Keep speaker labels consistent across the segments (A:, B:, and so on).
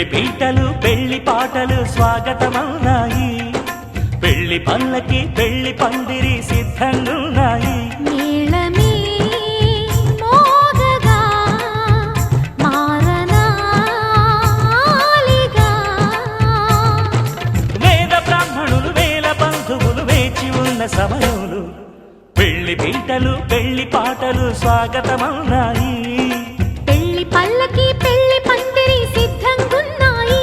A: పెళ్లి పీటలు పెళ్లి పాటలు స్వాగతమవునాయి, పెళ్లి పల్లకి పెళ్లి పందిరి సిద్ధంగున్నాయి.
B: మేళమే మోగగా మారనాలిగా,
A: వేద బ్రాహ్మణులు వేల బంధువులు వేచి ఉన్న సమయంలో పెళ్లి పీటలు పెళ్లి పాటలు స్వాగతమవునాయి.
B: పెళ్లి పల్లకి పెళ్లి పందిరి సిద్ధంగున్నాయి.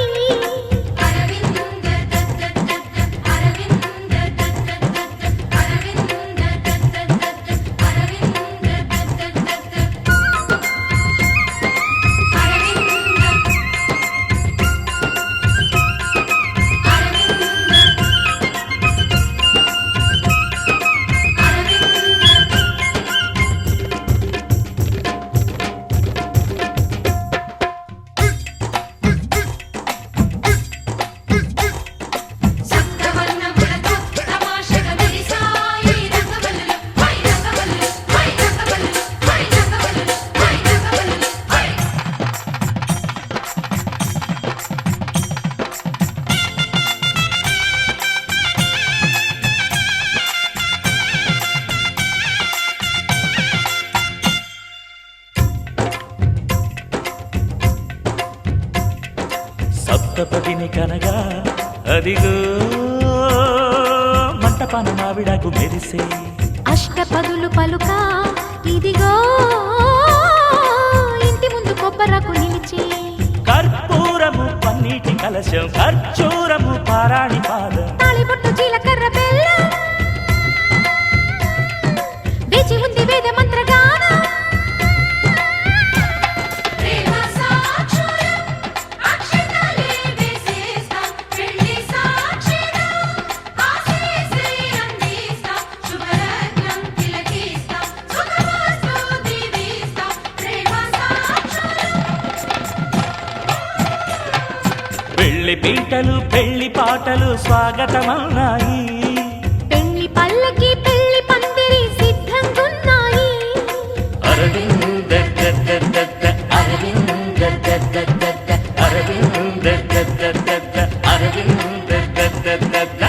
A: సప్తపదిని కనగా అదిగో మంటపాన మావిడాకు మెరిసే,
B: అష్టపదులు పలుక ఇదిగో ఇంటి ముందు కొబ్బరకు నిలిచి,
A: కర్పూరము పన్నీటి కలశం ఖర్జూరము పారాణి పాదం,
B: తాళిబొట్టు జీలకర్ర బెల్లం వేచి ఉంది వేద మంత్రగానం.
A: పెళ్లి పీటలు పెళ్లి పాటలు స్వాగతమవునాయి.
B: పెళ్లి పల్లకి పెళ్లి పందిరి సిద్ధంగున్నాయి.
A: అరవింద దద్ద అరవింద దద్ద అరవింద దద్ద అరవింద దద్ద.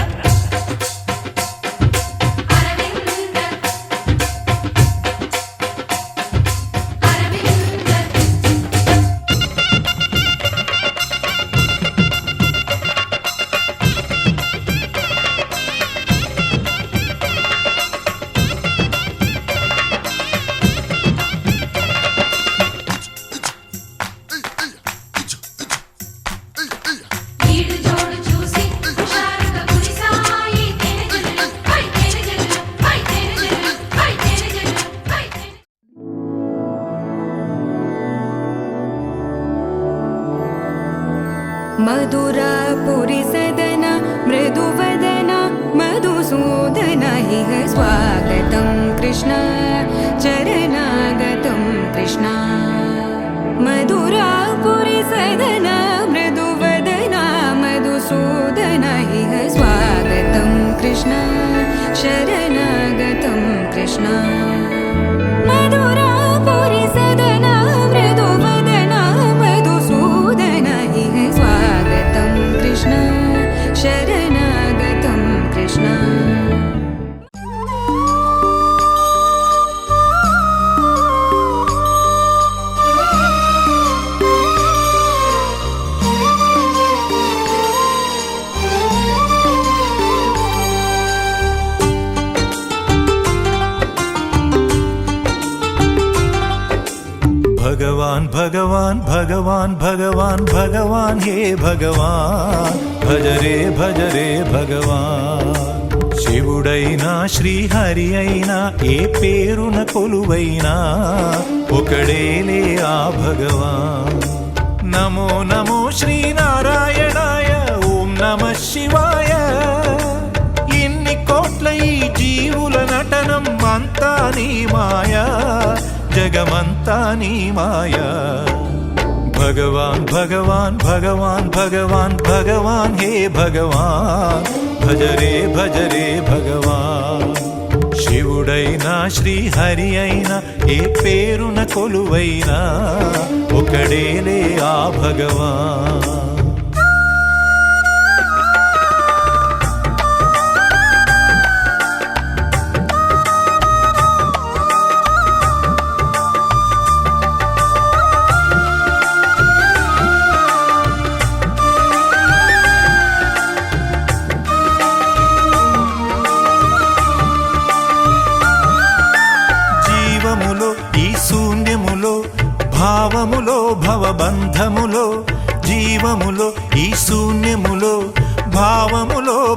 C: मधुरापुरी सदन मृदुवदन मधुसूदन इह स्वागतं कृष्ण चरणागतं कृष्ण. मधुरापुरी सदन मृदुवदन मधुसूदन इह स्वागतं कृष्ण शरणागतं कृष्ण. मधुरापुरी सदन मृदुवदन मधुसूदन इह स्वागतं कृष्ण शरणागतं कृष्ण.
D: भगवान भगवान भगवान भगवान भगवान हे भगवान भज रे भगवान. శివుడైనా శ్రీహరి అయినా ఏ పేరున కొలువైనా ఒకడేలే ఆ భగవాన్. నమో నమో శ్రీనారాయణాయ ఓం నమః శివాయ. ఇన్ని కోట్ల ఈ జీవుల నటనం అంతా నీ మాయా జగమంతా నీ మాయా. భగవాన్ భగవాన్ భగవాన్ భగవాన్ భగవాన్ హే భగవాన్ భజ రే భగవాన్. శివుడైనా శ్రీహరి అయినా ఏ పేరున కొలువైనా ఒకడేలే ఆ భగవాన్.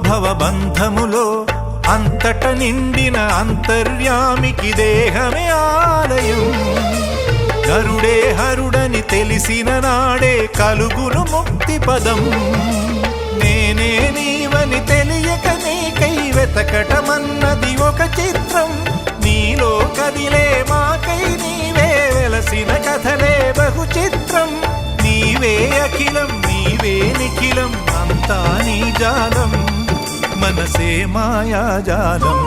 D: భవబంధములో అంతట నిండిన అంతర్యామికి దేహమే ఆలయం. గరుడే హరుడని తెలిసిన నాడే కలుగును ముక్తి పదం. నేనే నీవని తెలియక నీకై వెతకటమన్నది ఒక చిత్రం. నీలో కదిలే మాకై నీవే వెలసిన కథలే బహు చిత్రం. నీవే అఖిలం నీవే నిఖిలం అంతా నీ జాలం మనసే మాయాజాలం.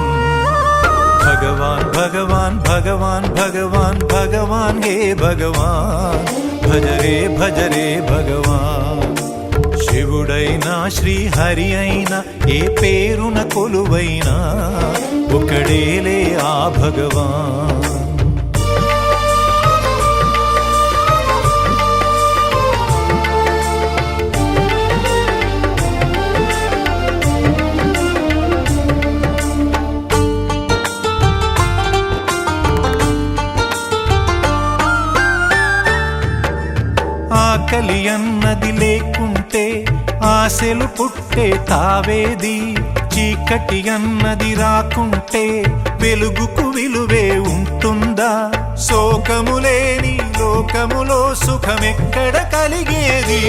D: భగవాన్ భగవాన్ భగవాన్ భగవాన్ భగవాన్ హే భగవాన్ భజరే భజరే భగవాన్. శివుడైనా శ్రీహరి అయినా ఏ పేరున కొలువైనా ఒకడేలే ఆ భగవాన్. ఆకలి అన్నది లేకుంటే ఆశలు పుట్టే తావేది. చీకటి అన్నది రాకుంటే వెలుగుకు విలువే ఉంటుందా? శోకము లేని లోకములో సుఖమెక్కడ కలిగేది?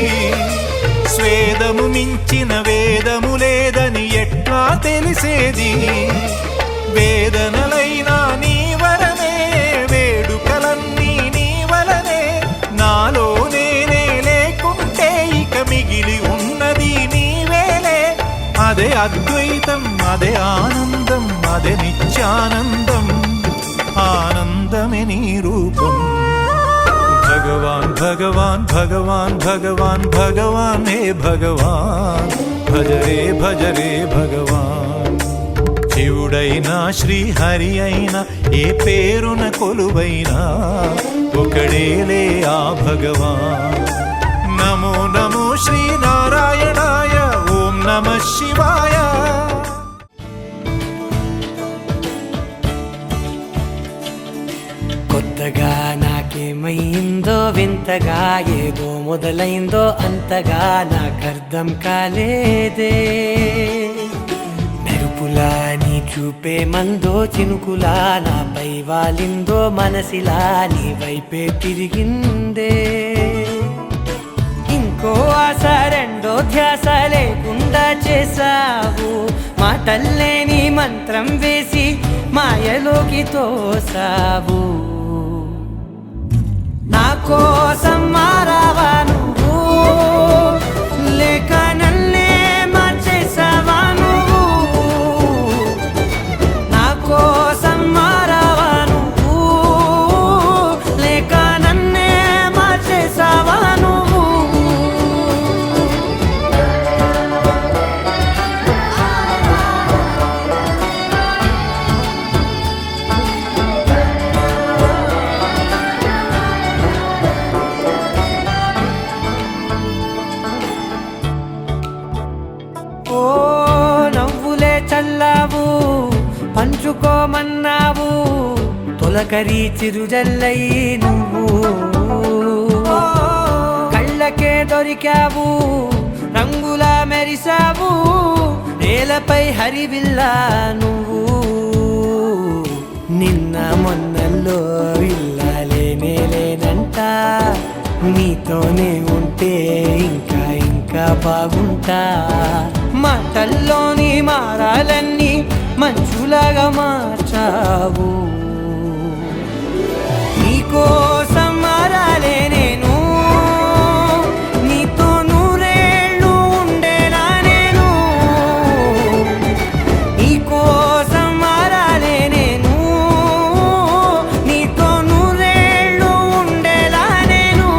D: స్వేదము మించిన వేదము లేదని ఎట్లా తెలిసేది? వేదనలైనా నీ వరమే వేడుకలన్నీ నీ వలనే. నాలో నేనే లేకుంటే ఇక మిగిలి ఉన్నది నీవేలే. అదే అద్వైతం అదే ఆనందం అదే నిత్యానందం ఆనందమే నీ రూపం. భగవాన్ భగవాన్ భగవాన్ భగవాన్ భగవాన్ హే భగవాన్ భజరే భజరే భగవాన్. శివుడైనా శ్రీహరి అయినా ఏ పేరున కొలువైనా ఒకడేలే ఆ భగవాన్. నమో నమో శ్రీనారాయణాయ ఓం నమః శివాయ.
E: కొత్తగా నాకేమైందో వింతగా ఏదో మొదలైందో అంతగా నాకర్థం కాలేదే. మెరుపులా నీ చూపే మందో చినుకులా నాపై వాలిందో మనసిలా నీ వైపే తిరిగిందే. ఇంకో ఆశ రెండో ధ్యాస లేకుండా చేసావు. మాటల్లే నీ మంత్రం వేసి మాయలోకి తోసావు. నా కోసం మారావా నువ్వు లేక నన్నే మార్చేసావా నువ్వు? నా కోసం మారావా నువ్వు లేక నన్నే మార్చేసావా నువ్వు? ఓ నవ్వులే చల్లావు పంచుకోమన్నావు తొలకరి చిరుజల్లై నువ్వు. కళ్ళకే దొరికావు రంగులా మెరిసావు నేలపై హరివిల్లా నువ్వు. నిన్న మొన్నల్లో ఇల్లాలేనే లేనంట నీతోనే ఉంటే ఇంకా ఇంకా బాగుంటా. మాటల్లోని మారాలన్నీ మంచులాగా మార్చావు. నీకోసం మారాలే నేను నీతో నూరేళ్ళు ఉండేనా నేను. నీకోసం మారాలే నేను నీతో నూరేళ్ళు ఉండేలా నేను.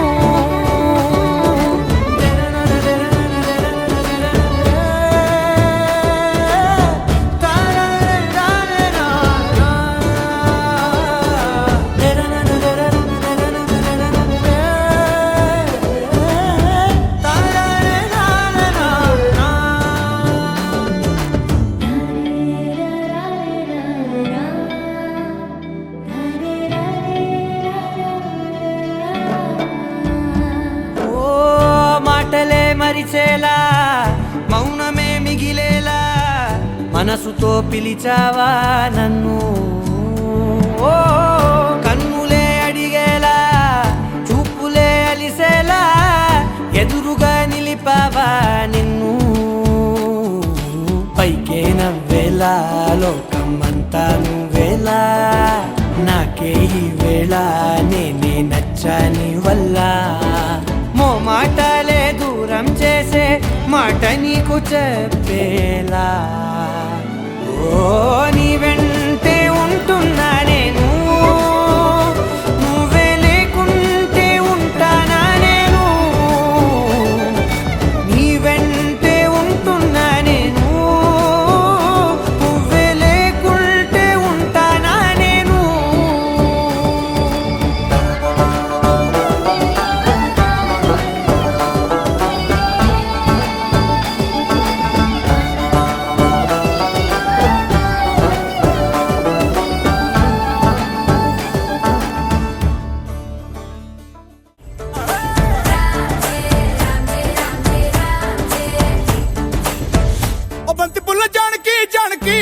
E: ఓ మాటలే మరిచేలా మౌనమే మిగిలేలా మనసుతో పిలిచావా నన్ను ఓ కన్నులే అడిగేలా చూపులే అలిసేలా ఎదురుగా నిలిపావా నిన్ను పైకే నవ్వేలా లోకమంతా నువ్వేలా నాకే ఈ వేళ నేనే నచ్చని వల్ల మాటలే దూరం చేసే మాట నీకు చెప్పేలా ఓ నీ వెంటే ఉంటున్నా నేను నువ్వే లేకుంటే ఉంటానా నేను నీ వెంటే ఉంటున్నా నేను నువ్వే లేకుంటే ఉంటానా నేను
F: బంతి పుల్ల జానకి జానకి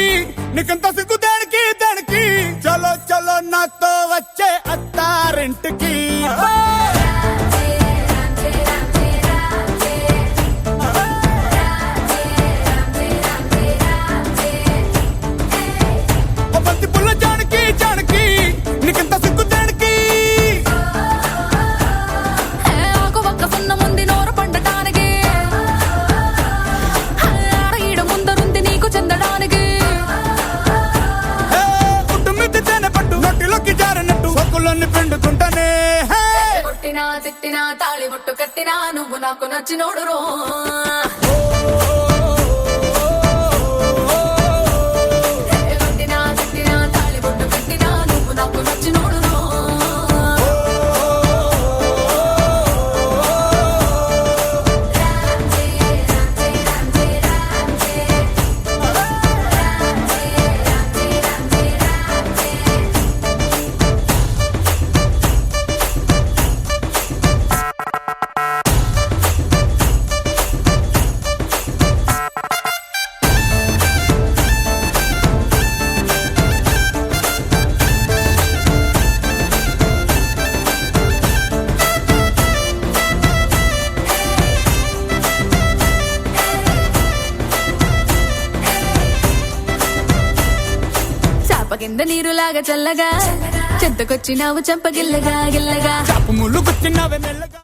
F: నీకంత సిగ్గు దానికి దానికి చలో చలో నాతో వచ్చే అత్తారింటికి బంతి పుల్ల జానకి జానకి నీకంత సిగ్గు దానికి
B: ఒక ఒక్క సున్న ముందు నోరు పండటానికి ఈడ ముందరుంది నీకు చెందడానికి
F: కుటుంబిద్ది తేనె పట్టు నొట్టిలోకి జారినట్టు సొక్కులన్నీ పిండుకుంటానే
B: కొట్టినా తిట్టినా తాళి బొట్టు కట్టినా నువ్వు నాకు నచ్చినోడు రో కొట్టినా తిట్టినా తాళి బొట్టు కట్టినా నువ్వు నాకు నచ్చినోడు రో చాప కింద నీరులాగా చల్లగా చెంతకొచ్చినావు చంపగిల్లగా గిల్లగా
F: చాపు ముళ్ళు గుచ్చినవే మెల్లగా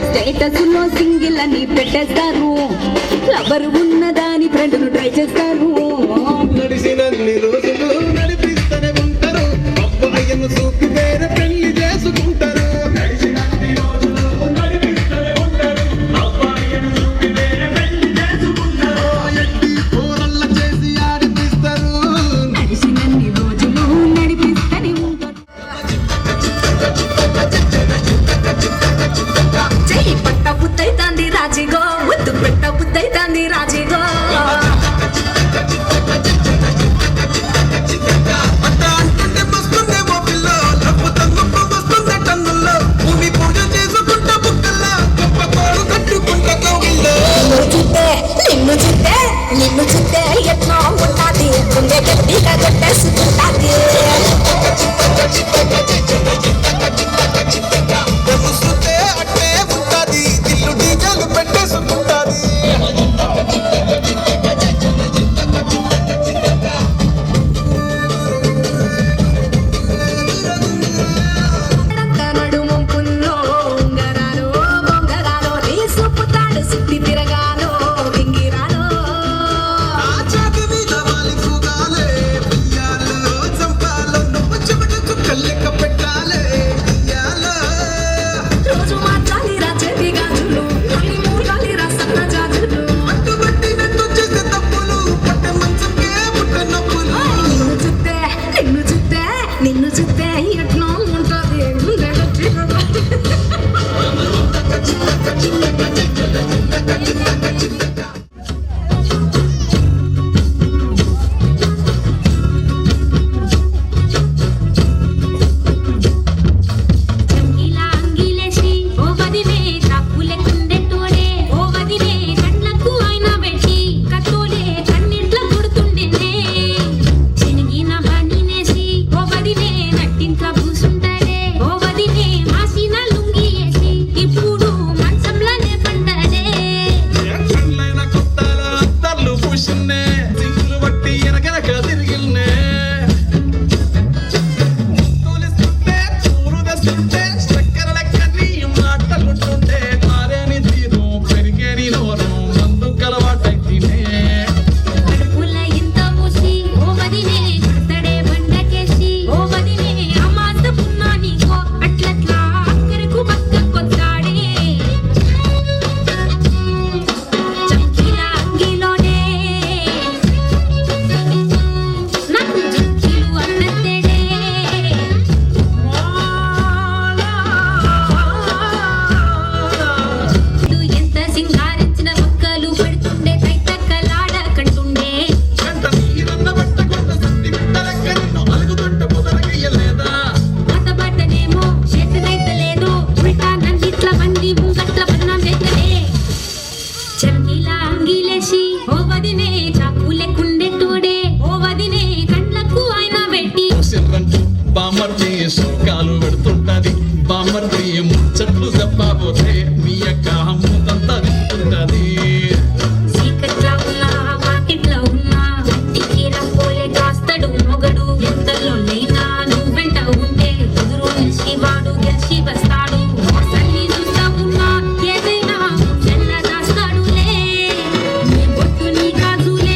C: స్టేటస్లో సింగిల్ అని పెట్టేస్తారు లవర్ ఉన్నదాని ఫ్రెండ్ను ట్రై చేస్తారు
G: నడిసినన్ని రోజులు నడిపిస్తూనే ఉంటారు అబ్బాయిను చూపి వేరే పెళ్లి చేసుకుంటారు నడిసినన్ని రోజులు నడిపిస్తూనే ఉంటారు అబ్బాయిను చూపి వేరే పెళ్లి చేసుకుంటారు ఎట్టి పోరల్ల చేసి ఆడిపిస్తారు
C: నడిసినన్ని రోజులు నడిపిస్తూనే ఉంటారు ఉంది రాజీగో
G: అంటుంటే మస్తుందేమో పిల్ల లబ్బుతంగు వస్తుందే టన్నుల్లో భూమి పూజ చేసుకుంటా బుక్కల్లా గొప్ప కోడు కట్టుకుంటా కౌగిల్లో
B: నిన్ను చూస్తే ఎట్లా ఉంటాది గుండె గట్టిగా కొట్టేసుకుంటాది
G: చూస్తే అట్టే ఉంటాది దిల్లు డీజలు పెట్టేసుకుంటాది
C: నడుము పుల్లో ఉంగరాలు బొంగరాలు రీసుపుతాడు సుట్టి తిరగాలో గింగిరాలో
G: ఆ చాటి మీద వాలి పూగాలే బియ్యాలు చంపాలో నువ్వు చెమట చుక్కలెక్క పెట్టాలే బియ్యాలో
C: రోజు మార్చాలి రా చేతి గాజులు మళ్ళీ మూడాలి రా సన్న జాజులు
G: పట్టుబట్టినట్టు చేసే తప్పులు పట్టే మంచంకే పుట్ట నొప్పులు
C: నిన్ను చూస్తే ఎట్లా ఉంటుంది గుండె గట్టిగా
H: ఇలా అంగిలేసి ఓ వదిలే తప్పులే కుండెట్టోడే ఓ వదిలే కళ్ళకు అయినా పెట్టి కత్తోలే కన్నింట్ల కొడుతుండేనే చినిగిన బనినేసి ఓ వదిలే నట్టింట్ల పూసుంటాడే ఓ వదిలే మాసిన లుంగి వేసి ఇప్పుడు మంచంలోనే పండాడే
G: కళ్ళైన కొత్తాల అత్తర్లు పూసిన్నే సింగులు బట్టి ఎనకెనక తిరిగిల్నే తోలిస్తుంటే చూరు తెస్తుంటే చక్కెర లెక్క నీ మాటలుంటుంటే మారేని తీరు పెరిగేని నోరు మందు కలవాటైతేనే
H: కడుపుల ఇంత పూసి ఓ వదిలే కత్తడే బండకేసి ఓ వదిలే అమాస పున్నా నీకో అట్లట్లా అక్కరకు పక్కకొత్తాడే చక్కిల అంగిలోనే నాకు జుక్కిలు అన్నత్తేడే ఎంత సింగారించిన మొక్కలు పెడుతుండే తైతక్కలాడ కంటుండే
G: గంట నీరన్న పట్టకుండా సంధి బిడ్డలెక్క నిన్ను అలుగుతుంటే పొదలకెయ్యలేదా
H: అతబట్టనేమో చేతనైతలేదు ఉల్టా నన్నిట్ల మంది ముంగట్ల పన్నం చేతలే చంకిలా అంగిలేసి ఓ వదినే చాకులే కుండెట్టోడే ఓ వదినే కండ్లకు అయినా పెట్టి
G: సిర్రంటూ బామర్ది సుఖాలు పెడుతుంటది బామర్ది ముచ్చట్లు చెప్పబోతే మీ యొక్క అమ్ముతంతా తింటుంటది
H: సీకట్లా ఉన్నా మార్కెట్లో ఉన్నా టిక్కీరా పోలే కాస్తడు మొగడు ఎంతలో నైనా నువ్వు వెంట ఉంటే ఎదురు నిలిచి వాడు గెలిచి వస్తాడు అసలు చూస్తా ఉన్నా ఏదైనా చెల్ల దాస్తాడులే నీ బొట్టు నీ గాజులే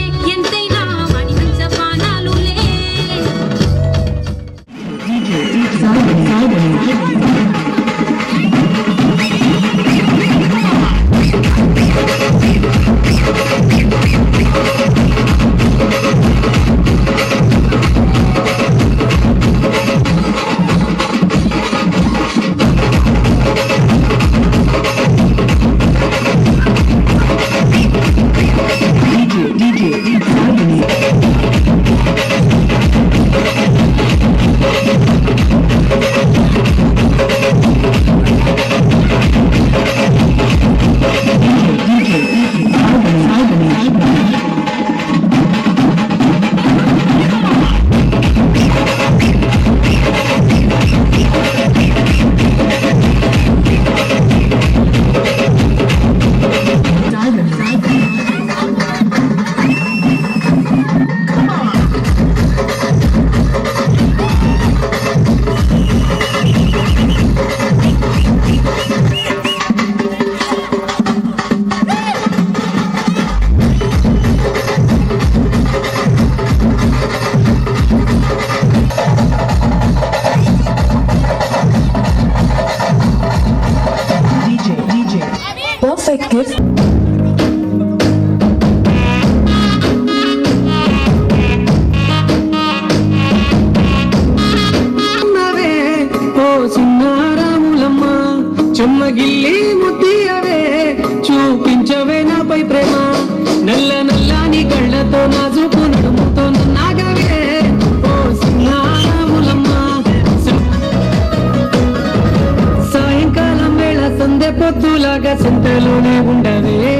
E: ఉండవే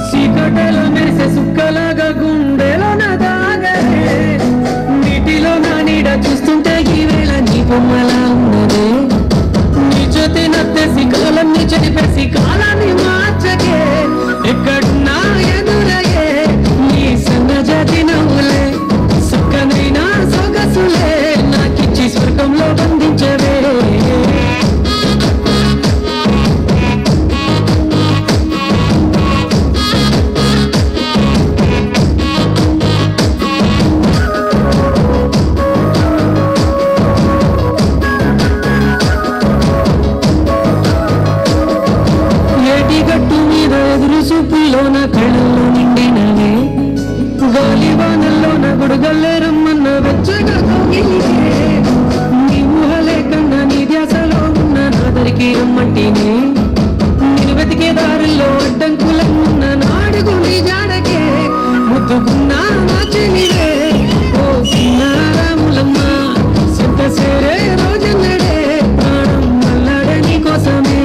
E: చీకటలో మెరిసే సుక్కలాగా గుండెలో నా దాగవే నీటిలో నా నీడ చూస్తుంటే ఈవేళ నీ బొమ్మలా ఉన్నదే నీ జొతి నత్తేసి కాలాన్ని చెరిపేసి కాలాన్ని మార్చకే ఎక్కడున్నా ఎదురయ్యే నీ సన్నజాతి నవ్వులే సుక్కనైనా సొగసులే నాకిచ్చి స్వర్గంలో బంధించవే గట్టు మీద ఎదురు చూపుల్లోన కళ్ళల్లో నిండినవే గాలి వానల్లోన గుడుగల్లే రమ్మన్న వెచ్చగా కౌగిలికే నీ ఊహలే కన్నా నీ ధ్యాసలో ఉన్న నాదరికి రమ్మంటినే నేను వెతికే దారుల్లో అడ్డంకులన్న నాడుగు నీ జాడకే ముద్దుకున్నా నాచినివే ఓ సిన్నారాములమ్మ సింత సేరే రోజన్నడే ప్రాణం మల్లాడే నీ కోసమే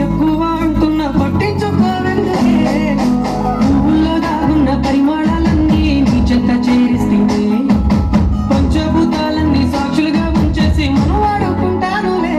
E: ఎక్కువ అంటున్న పట్టించుకోవెందే పువ్వుల్లో దాగున్న పరిమాణాలన్నీ నీ చెంత చేరిస్తే పంచభూతాలన్నీ సాక్షులుగా ఉంచేసి మనం వాడుకుంటానులే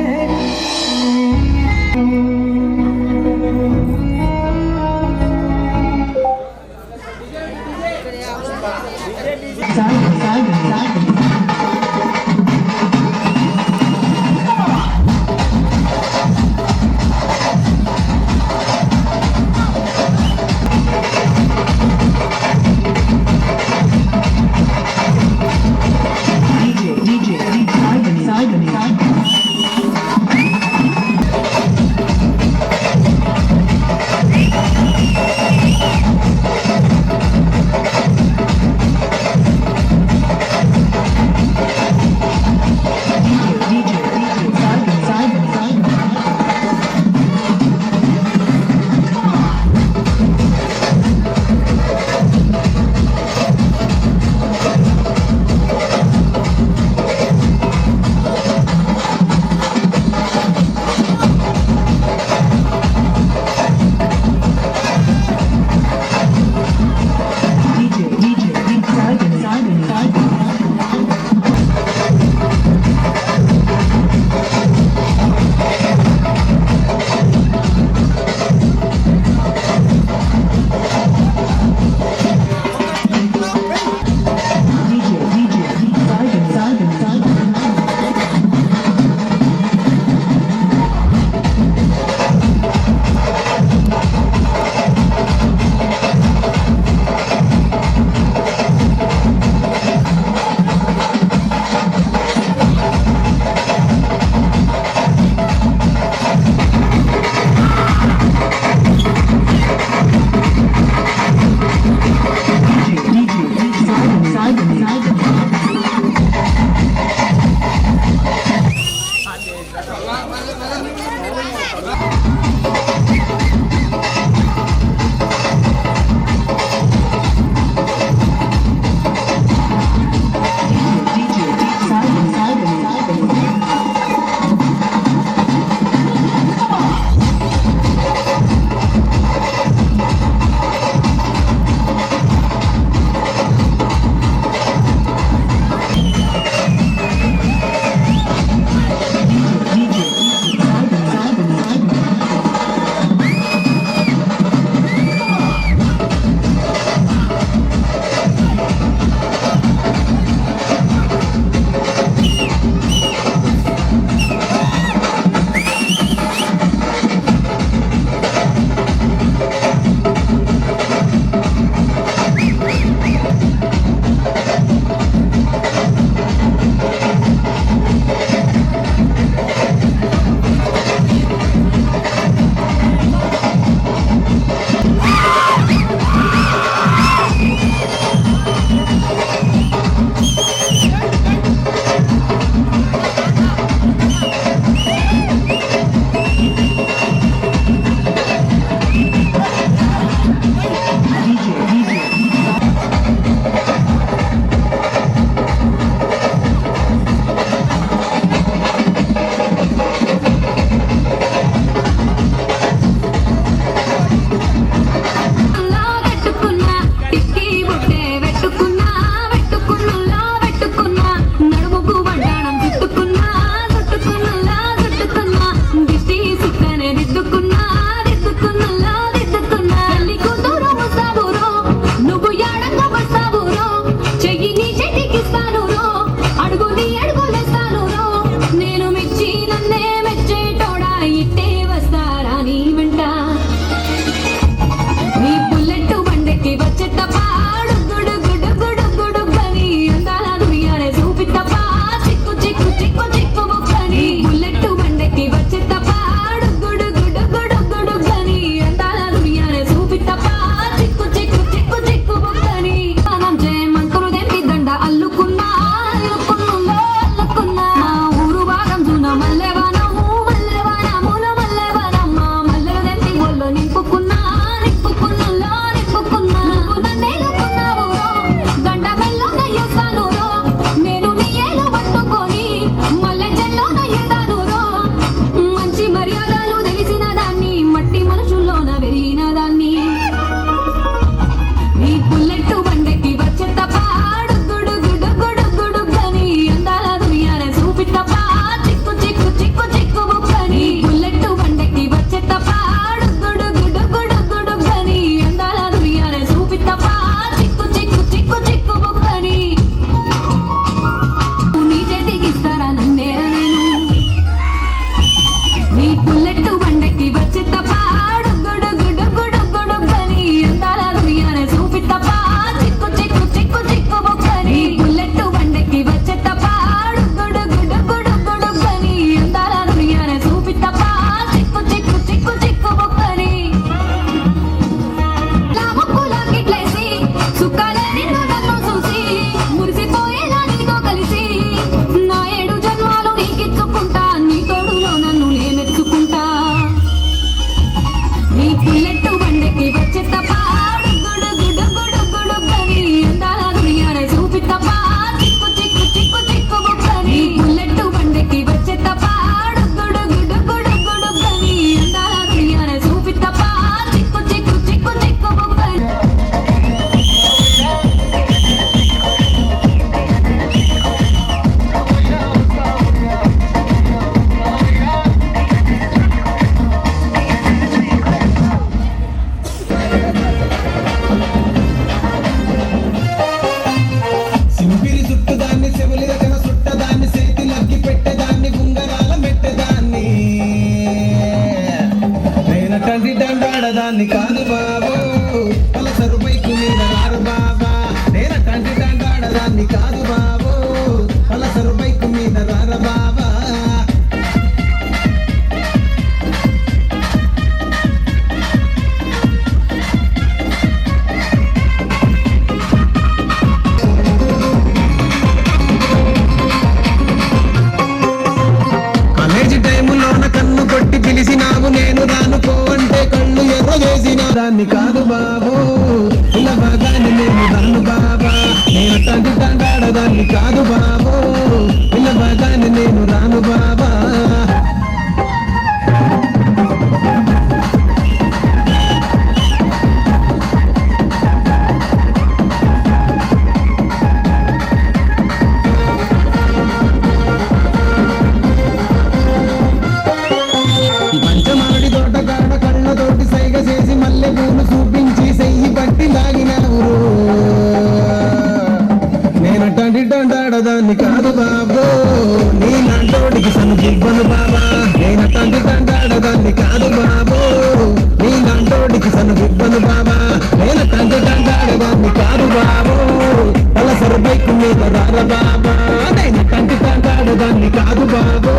G: మీద రార బాబా నేను తంటి తాగాడదాన్ని కాదు బాబో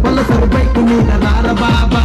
G: వల్ల సరిపైకు మీద రార బాబా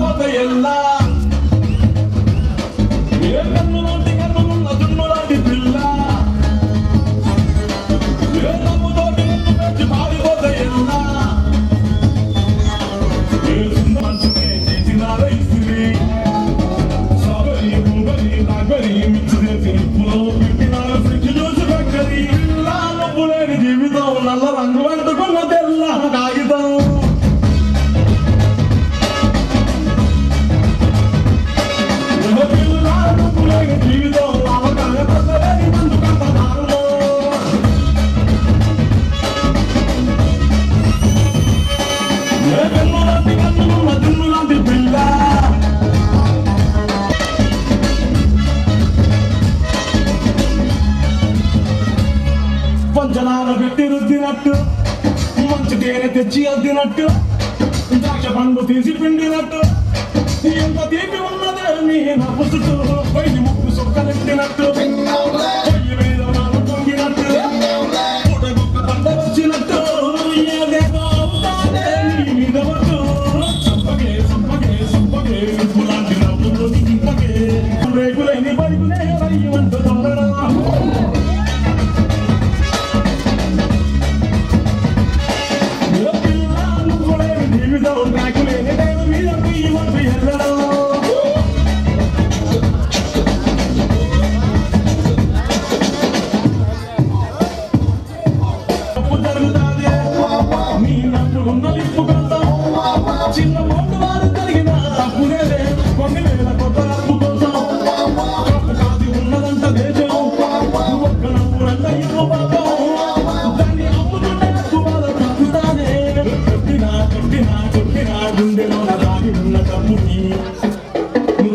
F: పారిపోతే ఎల్లా ఏ కన్ను లాంటి కన్నులున్న దున్ను లాంటి పిల్ల ఏ నవ్వుతోటి నన్ను పెంచి పారిపోతే ఎల్లా ఏ చిన్న మంచునే చేసినారా ఇస్త్రీ స్ట్రాబెరీ బుల్బెరీ బ్లాక్బెరీ మిక్స్ చేసి నిప్పులో పెట్టినారు ఫ్రిడ్జ్ జ్యూస్ ఫ్యాక్టరీ ఇలా నవ్వు లేని జీవితం నల్ల రంగు అంటుకున్న తెల్ల కాగితం జీవితం అవకాశ ముందుకంత దారుణం కన్ను లాంటి కన్నులున్న దున్ను లాంటి పిల్ల పంచనాల పెట్టి రుద్దినట్టు మంచి తేనె తెచ్చి అద్దినట్టు ద్రాక్ష పండు తీసి పిండినట్టు ఎంత తీపి ఉన్నదే నీ నవ్వు చుట్టూ పైకి ముక్కు సొక్కలెట్టినట్టు పొయ్యి మీద నాలు పొంగినట్టు పూటగుక్క పంట వచ్చినట్టు ఏదేదో అవుతానే నీ మీద పట్టు సంపగే సంపగే సంపగే లాంటి నవ్వుతో దింపగే రేకులేని బడుకునే రయ్యమంటూ తొందర జీవితం నాకులేని నేను మీద ఇవ్వండి ఎల్లడం తప్పు జరుగుతాదే నీ నవ్వులున్న లిప్పు కోసం చిన్న మోటు వారు కలిగిన తప్పునేదే కొన్ని వేల కొత్త అప్పు కోసం కప్పు కాసి ఉన్నదంట దేశం ఒక్క నవ్వులంట ఇల్లు పాపం దాన్ని అమ్ముతుంటే నాకు బాధ కలుగుతానే కొట్టినా కొట్టినా కొట్టినా గుండెలో రాగి ఉన్న తప్పుని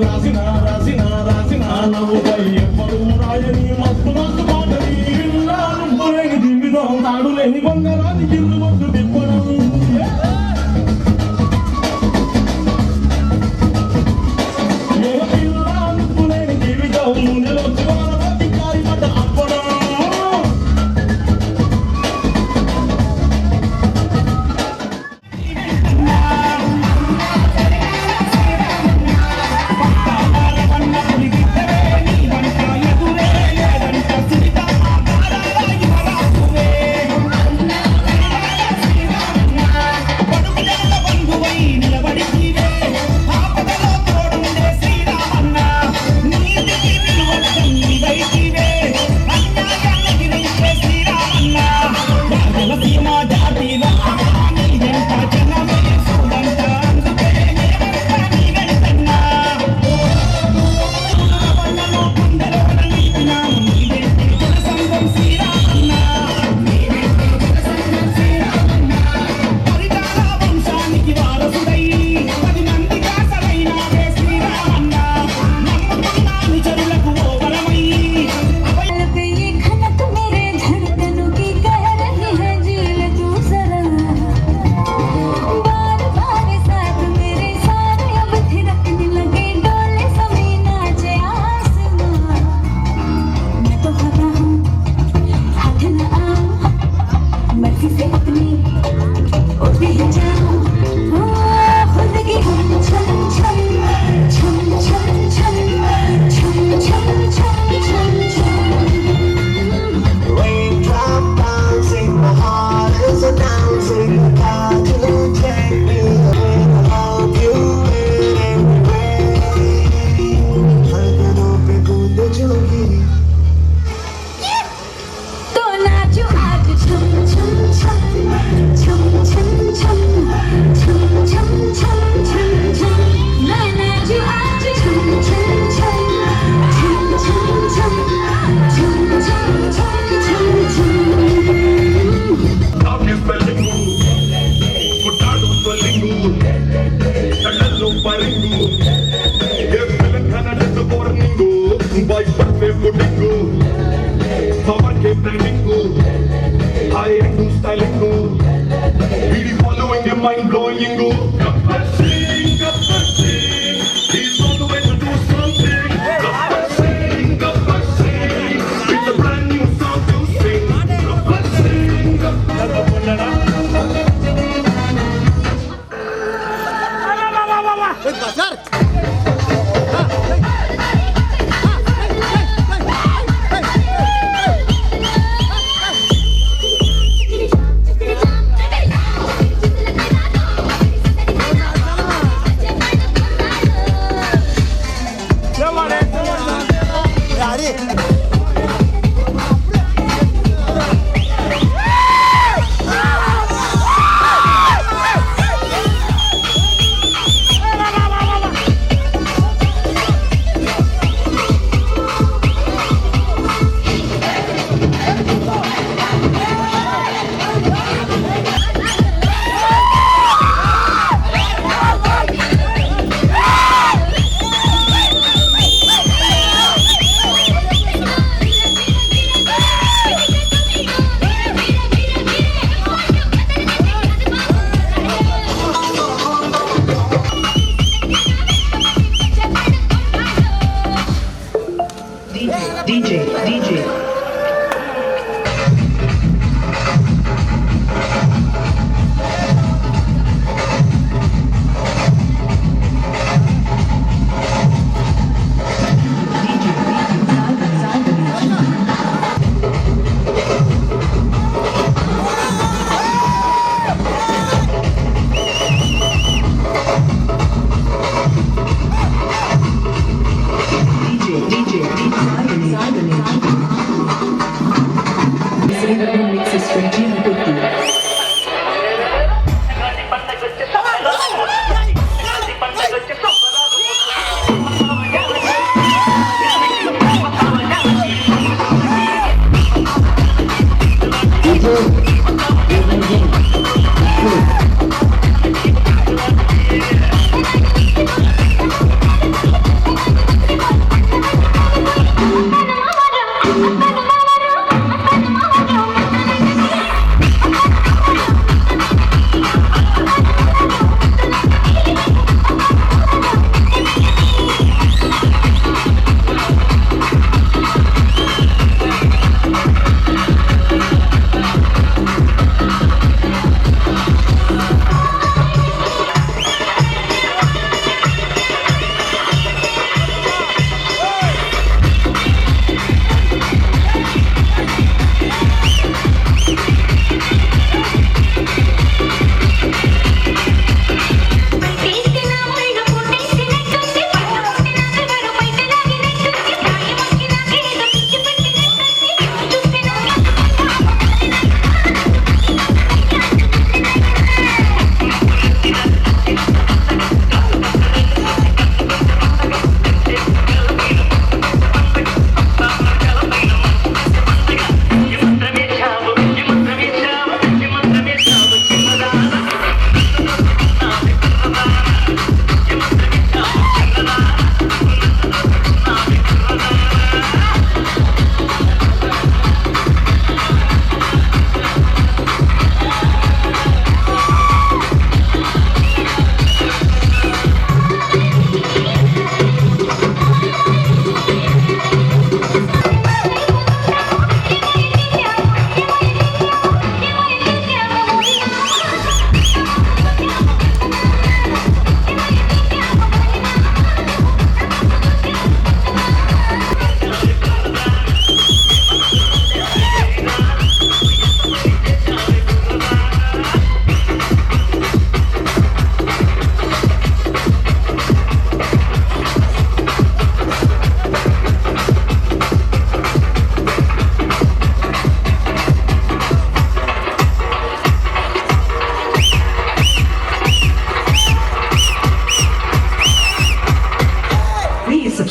F: రాసిన రాసిన రాసిన నవ్వుపై ఎవ్వరూ రాయని మస్తు మస్తు పాటని ఇలా నువ్వు లేని జీవితం తాడు లేని బంగారాన్ని గిల్లు వద్దు తిప్పడం ఏ పిల్ల నువ్వు లేని జీవితం ముందులో చివరి కారి పడ్డ అప్పడం Mind blowing, Gabbar Singh, he's on the way to do something. Gabbar Singh, it's a brand new song to sing. Gabbar Singh,
G: Gabbar Singh.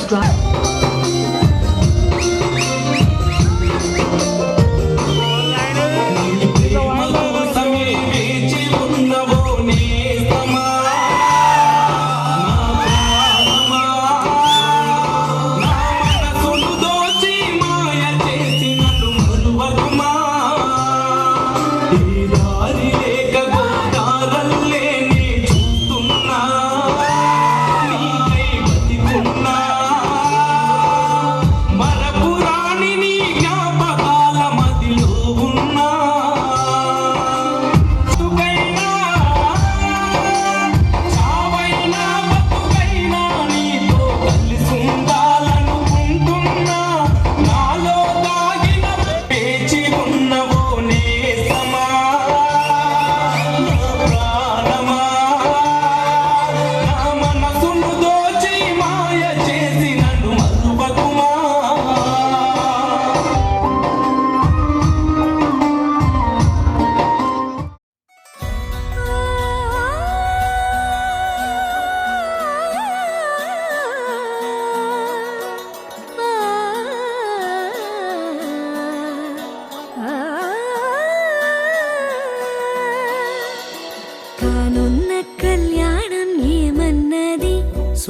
C: drive.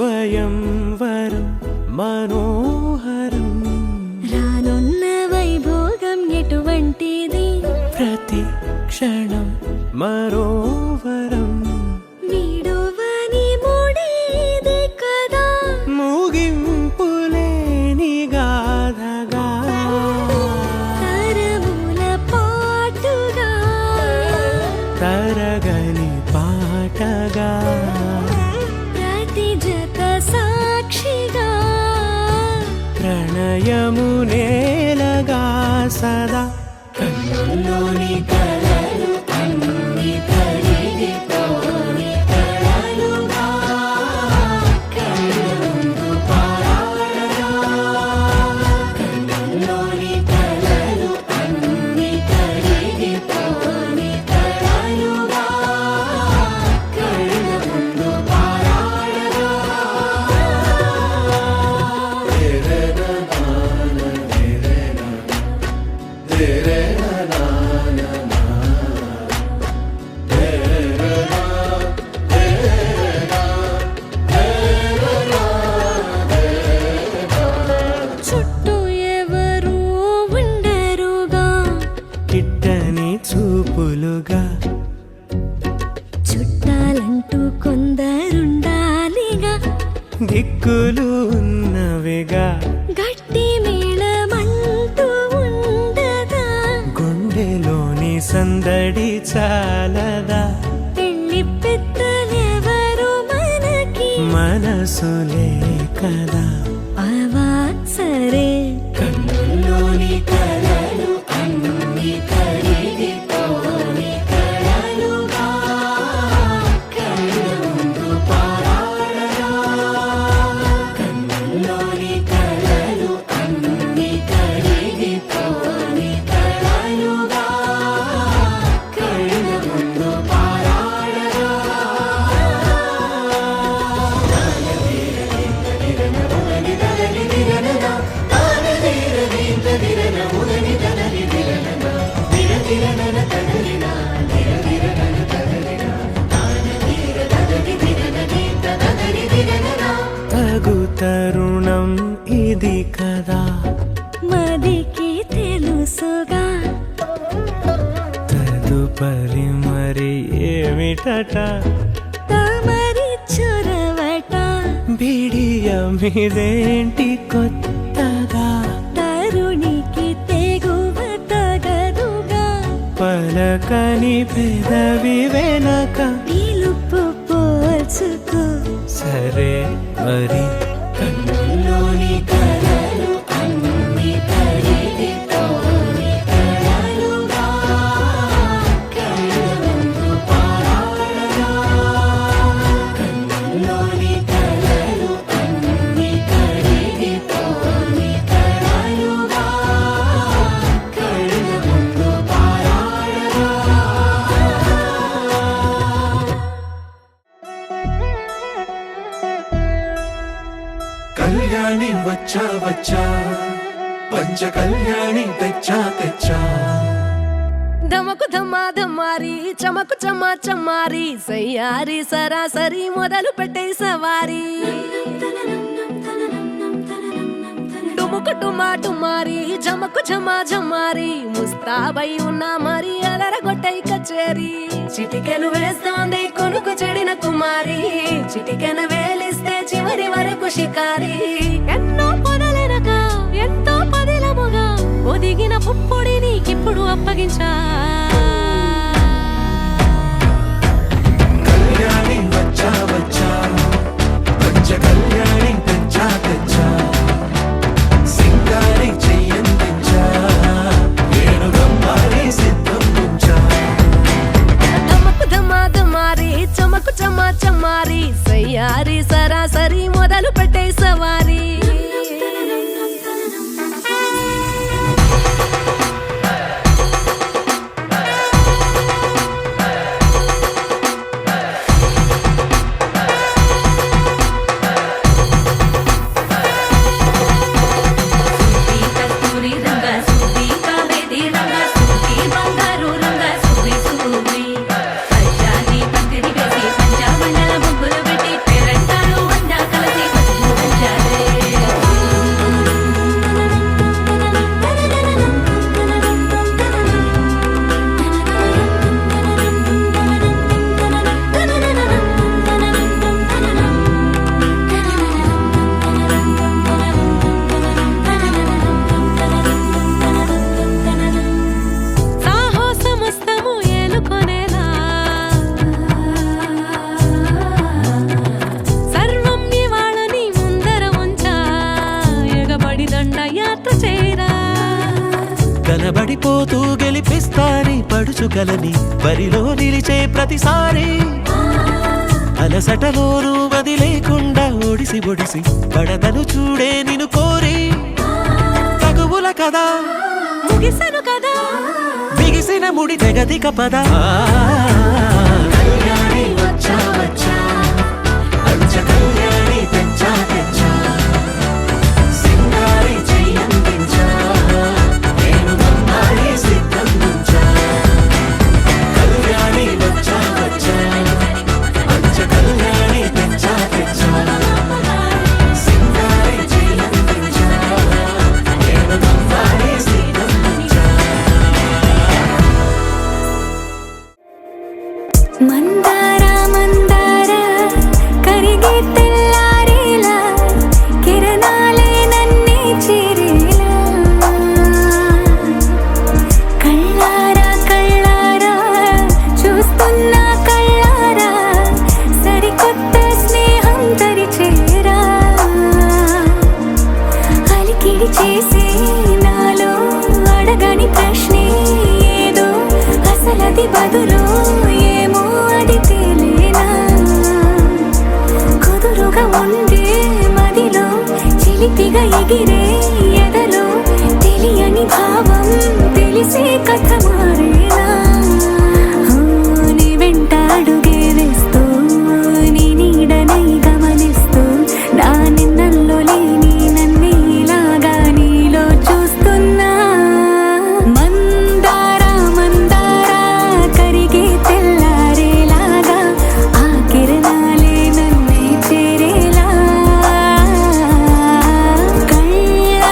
D: స్వయంవరం మనోహరం
I: రానున్న వైభోగం ఎటువంటిది
D: ప్రతి క్షణం మరోవరం
I: వీడోవని మూడేది కదా
D: ముగింపులేని గాథగా
I: తరముల పాటుగా
D: తరగని పాటగా
I: సాక్షిగా
D: ప్రణయము నేలగా సదా కన్నుల్లోని కలలు అన్ని కరిగిపోని కలలుగా కళ్ళుందు పారాడగా కన్నుల్లోని కలలు అన్ని కరిగిపోని కలలుగా కళ్ళుందు పారాడగా
I: చుట్టూ ఎవరు ఉండరుగా
D: కిట్టని చూపులుగా
I: చుట్టాలంటూ కొందరుండాలిగా
D: దిక్కులు ఉన్నవిగా
I: గట్టి మేళమంటూ ఉండదా
D: గుండెలోని సందడి చాలదా
I: పెళ్లి పెద్దలెవరు మనకి
D: మనసులే కదా
I: అవా సరే
D: కన్నుల్లోని కలలు అన్ని కరిగిపోని కలలుగా కళ్ళుందు పారాడగా కన్నుల్లోని కలలు అన్ని కరిగిపోని కలలుగా కళ్ళుందు పారాడగా తగు తరుణం ఇది కదా
I: మదికి తెలుసుగా
D: తదుపరి మరి ఏమిటట
I: తమరి చొరవట
D: బిడియమిదేంటి కొత్తగా
I: తరుణికి తెగువ తగదుగా
D: పలకని పెదవి వెనక
I: పిలుపు పోల్చుకో
D: సరే మరి కన్నుల్లోని కలలు అన్ని కరిగిపోని కలలుగా కళ్ళుందు పారాడగా కన్నుల్లోని కలలు అన్ని కరిగిపోని కలలుగా కళ్ళుందు పారాడగా
G: కళ్ళ కళ్యాణి వచ్చా వచ్చా పంచ కళ్యాణి తెచ్చా తెచ్చా
C: ధమకు ధమ్మా ధమ్మారి చమకు చమ్మా చమ్మారి సయ్యారి సరాసరి మొదలు పెట్టే సవారి డుముకు టుమా టుమారి జమకు ఝమా ఝమారి ముస్తాబై ఉన్నా మరి అదరగొట్టై కచేరి చిటికెను వేస్తోంది కొనుకు చెడిన కుమారి చిటికెను వేలిస్తే చివరి వరకు షికారి ఎన్నో పొదలెనక ఎంతో పదిలముగా ఒదిగిన పుప్పొడి నీకిప్పుడు అప్పగించా
G: కళ్యాణి వచ్చా వచ్చా పంచ కళ్యాణి తెచ్చా తెచ్చా సింగారి చెయ్యందించా నేను గమ్మారి సిద్ధం ఉంచా
C: ధమకు ధమా ధమారి చమకు చమ్మా చమ్మారి సయ్యారి సరాసరి మొదలు పెట్టే సవారి
D: కనబడిపోతూ గెలిపిస్తాని పడుచుకలని బరిలో నిలిచే ప్రతిసారి అలసటలోనూ వదిలేకుండా ఒడిసి ఒడిసి పడదను చూడే నిన్ను కోరి తగువుల కదా
C: ముగిసెను కదా
D: బిగిసిన ముడి తెగదిక పద
G: కళ్యాణి వచ్చా వచ్చా పంచ కళ్యాణి తెచ్చా తెచ్చా సింగారి చెయ్యందించా నేను గమ్మారి సిద్ధం ఉంచా కళ్యాణి వచ్చా వచ్చా పంచ కళ్యాణి తెచ్చా తెచ్చా సింగారి చెయ్యందించా నేను గమ్మారి సిద్ధం ఉంచా
I: మందార మందార కరిగే తెల్లారేలా కిరణాలే నన్నే చేరేలా కళ్ళారా కళ్ళారా చూస్తున్నా కళ్ళారా సరికొత్త స్నేహం తరిచేరా అలికిడి చేసే నాలో అడగని ప్రశ్నే ఏదో అసలది బదులు ఏమో అది తేలేనా కుదురుగా ఉండే మదిలో చిలిపిగా ఎగిరే ఎదలో తెలియని భావం తెలిసే కథ మారేనా నీ వెంట అడుగే వేస్తూ నీ నీడనై గమనిస్తూ నా నిన్నల్లో లేని నన్నే ఇలాగా నీలో చూస్తున్నా మందార మందార కరిగే తెల్లారేలాగా ఆ కిరణాలే నన్నే చేరేలా కళ్ళారా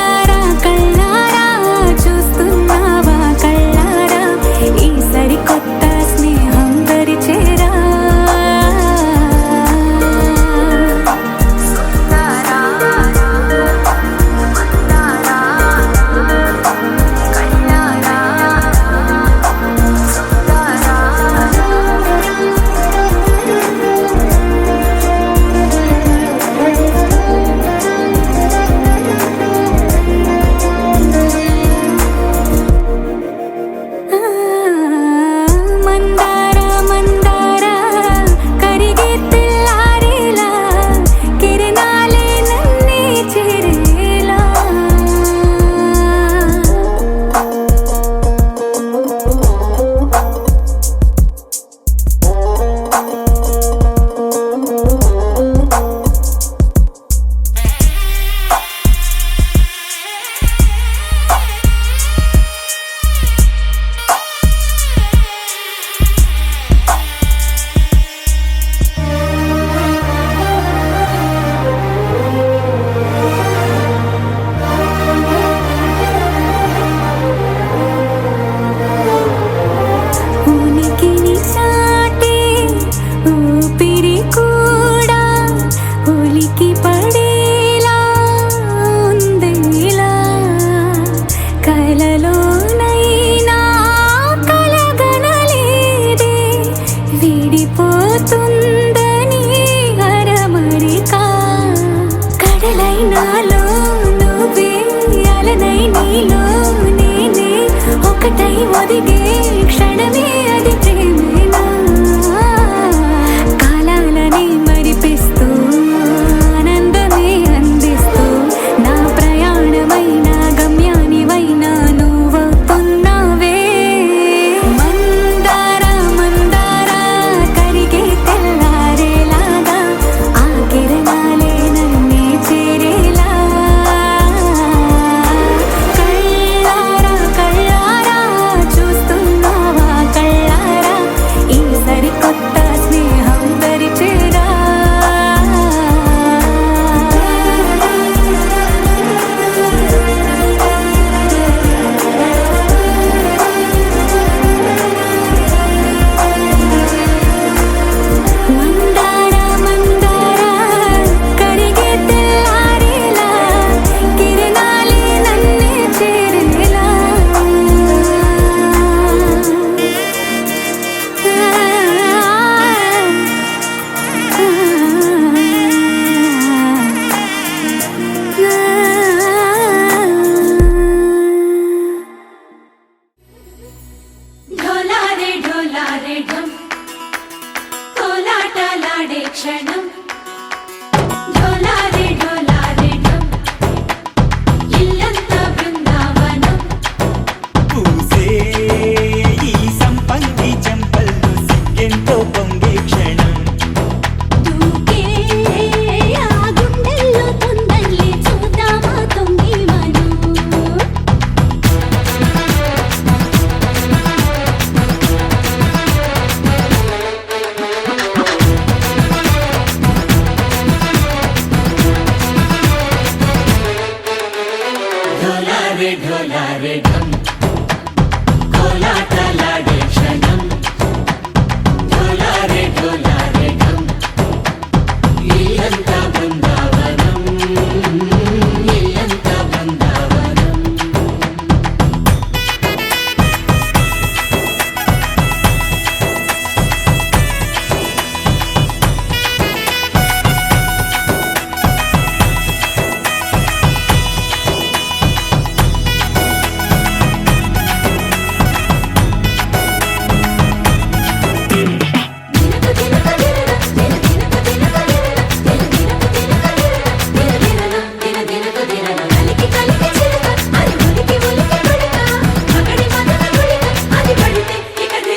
A: ढोलारे ढोलारे ढम కోలాటలాడే క్షణం ढोलारे ढोलारे ढम ఇల్లంతా బృందావనం ఇల్లంతా బృందావనం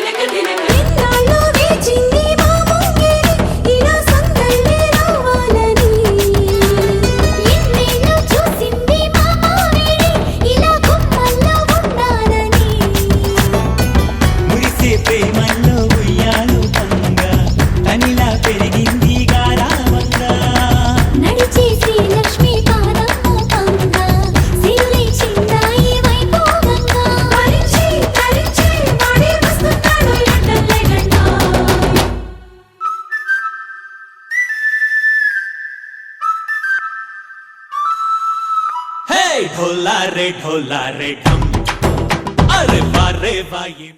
I: ఇన్నాళ్ళు వేచింది మా ముంగిలి ఇలా సందళ్ళే రావాలని ఇన్నేళ్ళు చూసింది మా మామిడి ఇలా గుమ్మల్లో ఉండాలని
D: మురిసే ప్రేమల్లో ఉయ్యాలు పంగా తనిలా పెరిగింది గారావంగా
I: నడిచే శ్రీలక్ష్మి పాదమ్మ పంగా సిరులే చిందాయి వైభోగంగా
C: తరించి తరించి వాడే వస్తున్నాడు ఎండలే గంట
D: హే ढोलारे ढोलारे ढम అరే వారే వాయి